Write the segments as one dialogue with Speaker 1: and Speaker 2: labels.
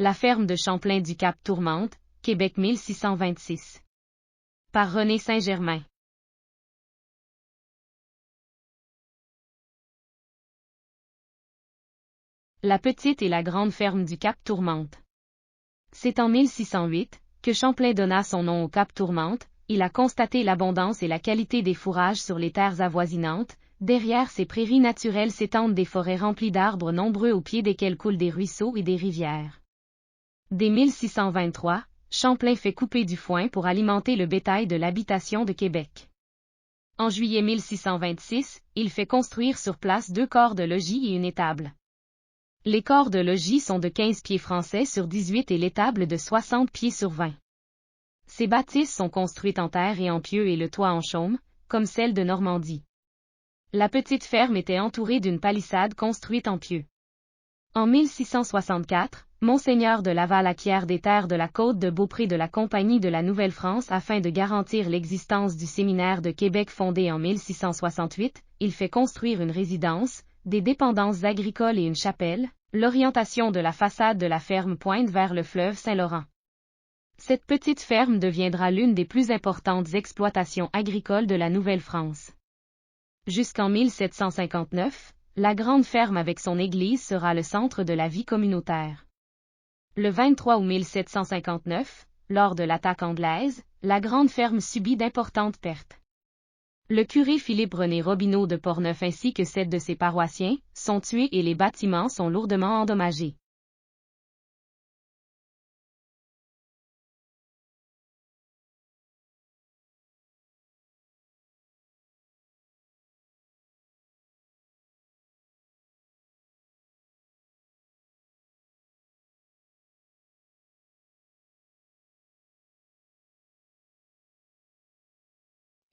Speaker 1: La ferme de Champlain du Cap Tourmente, Québec 1626. Par René Saint-Germain. La petite et la grande ferme du Cap Tourmente. C'est en 1608 que Champlain donna son nom au Cap Tourmente. Il a constaté l'abondance et la qualité des fourrages sur les terres avoisinantes. Derrière ces prairies naturelles s'étendent des forêts remplies d'arbres nombreux au pied desquels coulent des ruisseaux et des rivières. Dès 1623, Champlain fait couper du foin pour alimenter le bétail de l'habitation de Québec. En juillet 1626, il fait construire sur place 2 corps de logis et une étable. Les corps de logis sont de 15 pieds français sur 18 et l'étable de 60 pieds sur 20. Ces bâtisses sont construites en terre et en pieux et le toit en chaume, comme celle de Normandie. La petite ferme était entourée d'une palissade construite en pieux. En 1664, Monseigneur de Laval acquiert des terres de la côte de Beaupré de la Compagnie de la Nouvelle-France afin de garantir l'existence du séminaire de Québec fondé en 1668. Il fait construire une résidence, des dépendances agricoles et une chapelle. L'orientation de la façade de la ferme pointe vers le fleuve Saint-Laurent. Cette petite ferme deviendra l'une des plus importantes exploitations agricoles de la Nouvelle-France. Jusqu'en 1759, la grande ferme avec son église sera le centre de la vie communautaire. Le 23 août 1759, lors de l'attaque anglaise, la grande ferme subit d'importantes pertes. Le curé Philippe-René Robineau de Portneuf ainsi que 7 de ses paroissiens sont tués et les bâtiments sont lourdement endommagés.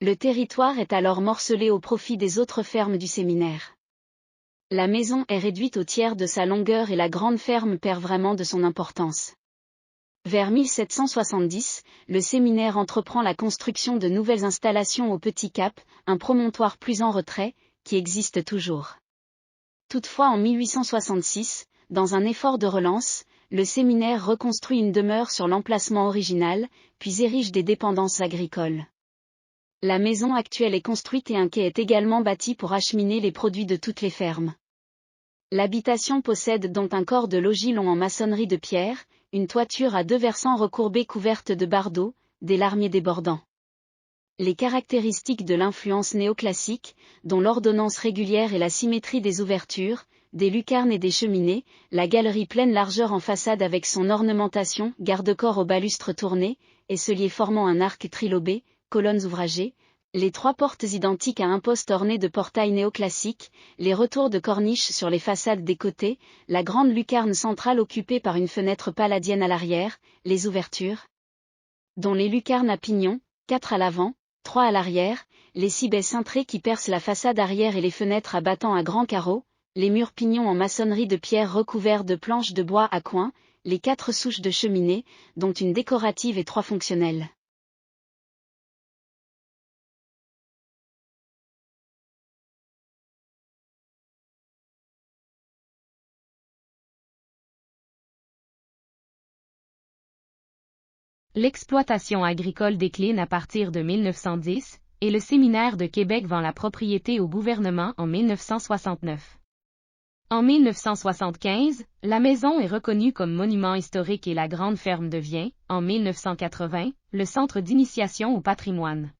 Speaker 2: Le territoire est alors morcelé au profit des autres fermes du séminaire. La maison est réduite au tiers de sa longueur et la grande ferme perd vraiment de son importance. Vers 1770, le séminaire entreprend la construction de nouvelles installations au Petit Cap, un promontoire plus en retrait, qui existe toujours. Toutefois en 1866, dans un effort de relance, le séminaire reconstruit une demeure sur l'emplacement original, puis érige des dépendances agricoles. La maison actuelle est construite et un quai est également bâti pour acheminer les produits de toutes les fermes. L'habitation possède donc un corps de logis long en maçonnerie de pierre, une toiture à 2 versants recourbés couverte de bardeaux, des larmiers débordants. Les caractéristiques de l'influence néoclassique, dont l'ordonnance régulière et la symétrie des ouvertures, des lucarnes et des cheminées, la galerie pleine largeur en façade avec son ornementation, garde-corps au balustre tourné, aisselier formant un arc trilobé, colonnes ouvragées, les 3 portes identiques à un poste ornées de portails néoclassiques, les retours de corniches sur les façades des côtés, la grande lucarne centrale occupée par une fenêtre palladienne à l'arrière, les ouvertures, dont les lucarnes à pignon, 4 à l'avant, 3 à l'arrière, les 6 baies cintrées qui percent la façade arrière et les fenêtres à battants à grands carreaux, les murs pignons en maçonnerie de pierre recouverts de planches de bois à coins, les 4 souches de cheminée, dont une décorative et 3 fonctionnelles.
Speaker 1: L'exploitation agricole décline à partir de 1910, et le séminaire de Québec vend la propriété au gouvernement en 1969. En 1975, la maison est reconnue comme monument historique et la grande ferme devient, en 1980, le centre d'initiation au patrimoine.